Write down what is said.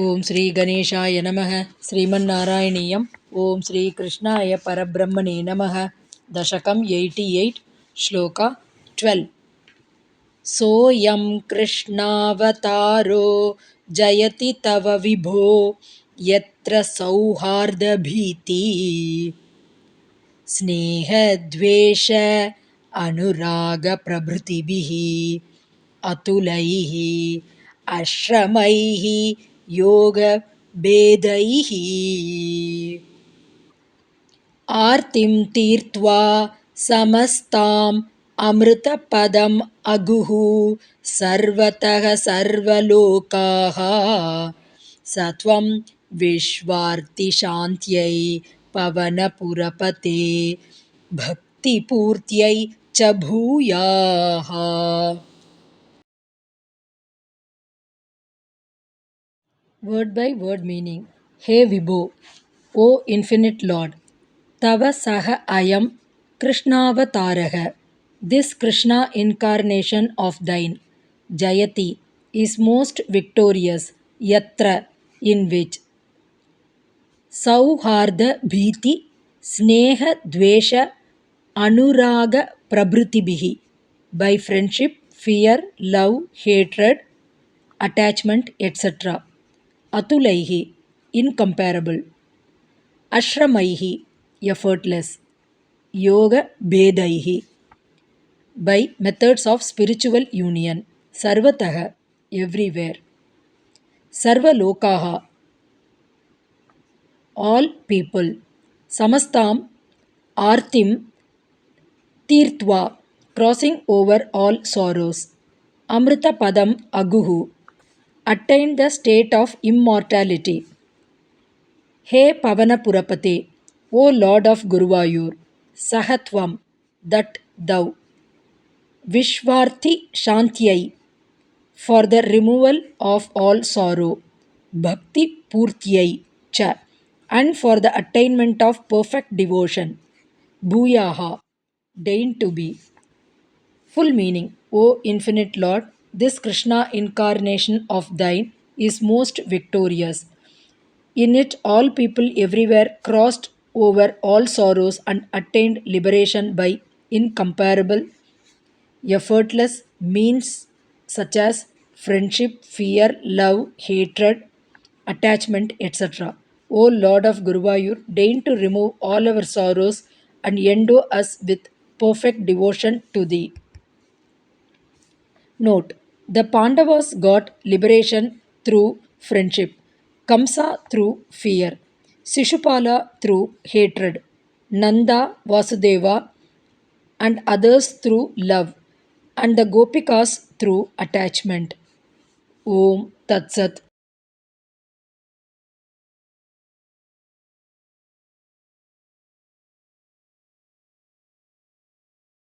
ಓಂ ಶ್ರೀ ಗಣೇಶಾಯ ನಮಃ. ಶ್ರೀಮನ್ನಾರಾಯಣೀಯಂ. ಓಂ ಶ್ರೀ ಕೃಷ್ಣಾಯ ಪರಬ್ರಹ್ಮಣೇ ನಮಃ. ದಶಕಂ 88, ಶ್ಲೋಕ 12. ಸೋಯಂ ಕೃಷ್ಣಾವತಾರೋ ಜಯತಿ ತವ ವಿಭೋ ಯತ್ರ ಸೌಹಾರ್ದಭೀತಿ ಸ್ನೇಹದ್ವೇಷ ಅನುರಾಗ ಪ್ರಭೃತಿಭಿಃ ಅತುಲೈಃ ಆಶ್ರಮೈಃ ಯೋಗ ಭೇದೈಃ ಆರ್ತಿಂ ತೀರ್ತ್ವಾ ಸಮಸ್ತಾಂ ಅಮೃತ ಪದಂ ಅಗುಃ ಸರ್ವತಃ ಸರ್ವಲೋಕಾಃ ಸತ್ವಂ ವಿಶ್ವಾರ್ತಿ ಶಾಂತ್ಯೈ ಪವನಪುರಪತೆ ಭಕ್ತಿಪೂರ್ತ್ಯೈ ಚ ಭೂಯಾಃ. Word by word meaning. Hey Vibho, O Infinite Lord, Tava Saha Ayam Krishnavataraha. This Krishna incarnation of thine, Jayati, is most victorious, Yatra, in which Sauharda Bhiti Sneha Dvesha Anuraga Prabhrutibihi, by friendship, fear, love, hatred, attachment, etc. Atulaihi, incomparable. Ashramaihi, effortless. Yoga Bhedaihi, by methods of spiritual union. Sarvataha, everywhere. Sarva Lokaha, all people. Samastam, Artim, Tirtva, crossing over all sorrows. Amrita Padam Aguhu, attained the state of immortality. He Pavanapurapate, O Lord of Guruvayur, Sahatvam, that thou. Vishvarthi Shantyai, for the removal of all sorrow. Bhakti Purtyai cha, and for the attainment of perfect devotion. Bhuyaha, deign to be. Full meaning. O Infinite Lord, this Krishna incarnation of thine is most victorious. In it all people everywhere crossed over all sorrows and attained liberation by incomparable, effortless means such as friendship, fear, love, hatred, attachment, etc. O Lord of Guruvayur, deign to remove all our sorrows and endow us with perfect devotion to thee. Note: the Pandavas got liberation through friendship, Kamsa through fear, Sishupala through hatred, Nanda, Vasudeva, and others through love, and the Gopikas through attachment. Om Tat Sat.